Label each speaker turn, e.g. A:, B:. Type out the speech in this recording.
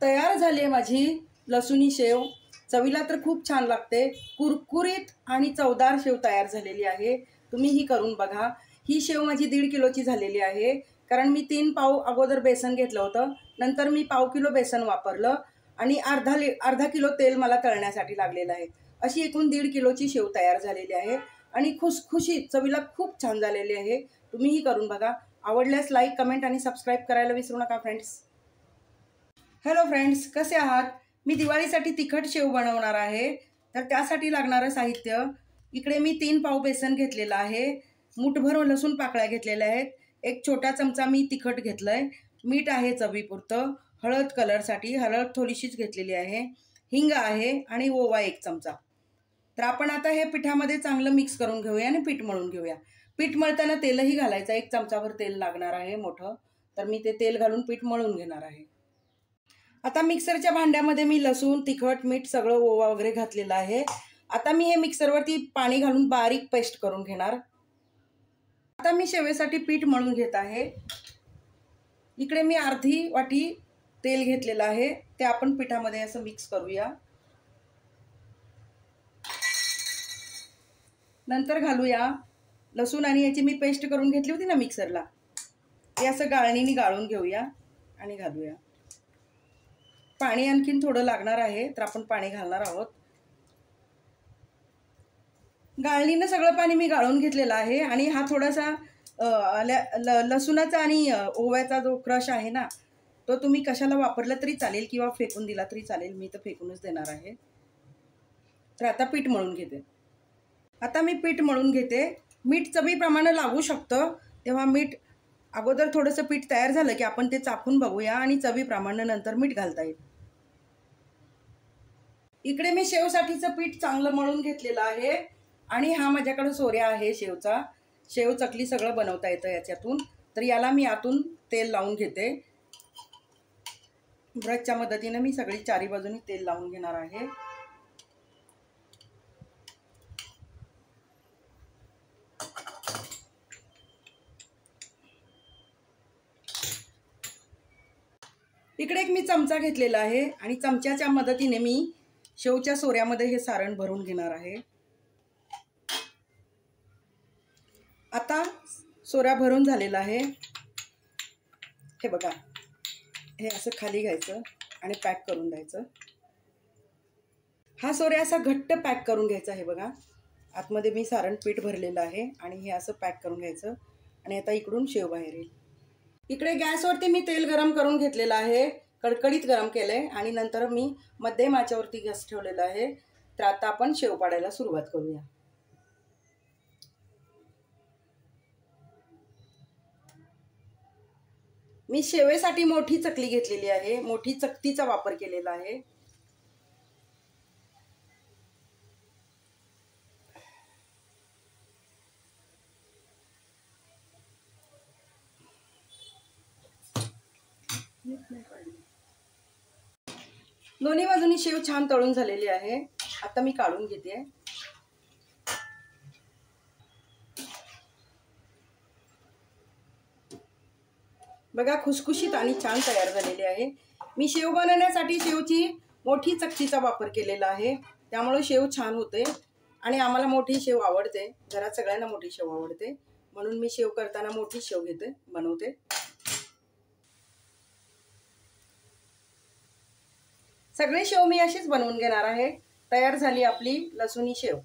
A: तयार झाली आहे माझी लसुणी शेव। चवीला तर खूप छान लागते, कुरकुरीत आणि चवदार शेव तयार झालेली आहे। तुम्ही ही करून बघा। ही शेव माझी 1.5 किलोची झालेली आहे, कारण मी 3 पाव अगोदर बेसन घेतलं होतं, नंतर मी पाव किलो बेसन वापरलं आणि अर्धा किलो तेल मला तळण्यासाठी लागलेलं आहे। अशी एकूण 1.5 किलोची शेव तयार झालेली आहे आणि खुसखुशीत चवीला खूप छान झालेली आहे। तुम्ही ही करून बघा। आवडल्यास लाईक, कमेंट आणि सबस्क्राइब करायला विसरू नका फ्रेंड्स। हॅलो फ्रेंड्स, कसे आहात? मी दिवाळीसाठी तिखट शेव बनवणार आहे, तर त्यासाठी लागणारं साहित्य इकडे मी 3 पाव बेसन घेतलेलं आहे, मुठभर लसूण पाकळ्या घेतलेल्या आहेत, एक छोटा चमचा मी तिखट घेतलंय, मीठ आहे चवीपुरतं, हळद कलरसाठी हळद थोडीशीच घेतलेली आहे, हिंग आहे आणि ओवा 1 चमचा। तर आपण आता हे पिठामध्ये चांगलं मिक्स करून घेऊया आणि पीठ मळून घेऊया। पीठ मळताना तेलही घालायचं, 1 चमचाभर तेल लागणार आहे मोठं, तर मी ते तेल घालून पीठ मळून घेणार आहे। आता मिक्सरच्या भांड्यामध्ये मी लसूण, तिखट, मीठ सगळं ओवा वगैरे घातलेलं आहे। आता मी हे मिक्सरवरती पाणी घालून बारीक पेस्ट करून घेणार। आता मी शेवेसाठी पीठ मळून घेत आहे। इकडे मी अर्धी वाटी तेल घेतलेलं आहे, ते आपण पिठामध्ये असं मिक्स करूया। नंतर घालूया लसूण आणि याची मी पेस्ट करून घेतली होती ना मिक्सरला, ते असं गाळणीने गाळून घेऊया आणि घालूया। पाणी आणखीन थोडं लागणार आहे, तर आपण पाणी घालणार आहोत। गाळणीनं सगळं पाणी मी गाळून घेतलेलं आहे आणि हा थोडासा लसूणाचा आणि ओव्याचा जो क्रश आहे ना, तो तुम्ही कशाला वापरला तरी चालेल किंवा फेकून दिला तरी चालेल, मी तर फेकूनच देणार आहे। तर आता पीठ मळून घेते। आता मी पीठ मळून घेते। मीठ चवीप्रमाणे लागू शकतं, तेव्हा मीठ अगोदर थोडंसं पीठ तयार झालं की आपण ते चाखून बघूया आणि चवीप्रमाणे नंतर मीठ घालता येईल। इकडे मी शेवसाठीचं पीठ चांगलं मळून घेतलेलं आहे आणि हा माझ्याकडे सोऱ्या आहे शेवचा। शेव चकली सगळं बनवता येतं याच्यातून, तर याला मी आतून तेल लावून घेते। ब्रशच्या मदतीने मी सगळी चारी बाजूनी तेल लावून घेणार आहे। इकडे एक मी चमचा घेतलेला आहे आणि चमच्याच्या मदतीने मी शेवच्या सोऱ्यामध्ये हे सारण भरून घेणार आहे। आता सोऱ्या भरून झालेला आहे, हे बघा, हे असं खाली घ्यायचं आणि पॅक करून द्यायचं। हा सोऱ्या असा घट्ट पॅक करून घ्यायचा आहे बघा। आतमध्ये मी सारण पीठ भरलेलं आहे आणि हे असं पॅक करून घ्यायचं आणि आता इकडून शेव बाहेर येईल। इकडे गॅसवरती मी तेल गरम करून घेतलेलं आहे, कडकडीत गरम केलंय आणि नंतर मी मध्यम आचेवरती गॅस ठेवलेला आहे। तर आता आपण शेव पाडायला सुरुवात करूया। मी शेवेसाठी मोठी चकली घेतलेली आहे, मोठी चकतीचा वापर केलेला आहे। दोन्ही बाजूनी शेव छान तळून झालेली आहे। आता मी काढून घेते। बघा, खुसखुशीत आणि छान तयार झालेली आहे। मी शेव बनवण्यासाठी शेवची मोठी चकतीचा वापर केलेला आहे, त्यामुळे शेव छान होते आणि आम्हाला मोठी शेव आवडते, घरात सगळ्यांना मोठी शेव आवडते, म्हणून मी शेव करताना मोठी शेव बनवते। सगळे शेव मी अशीच बनवून घेणार आहे। तयार झाली आपली लसुणी शेव।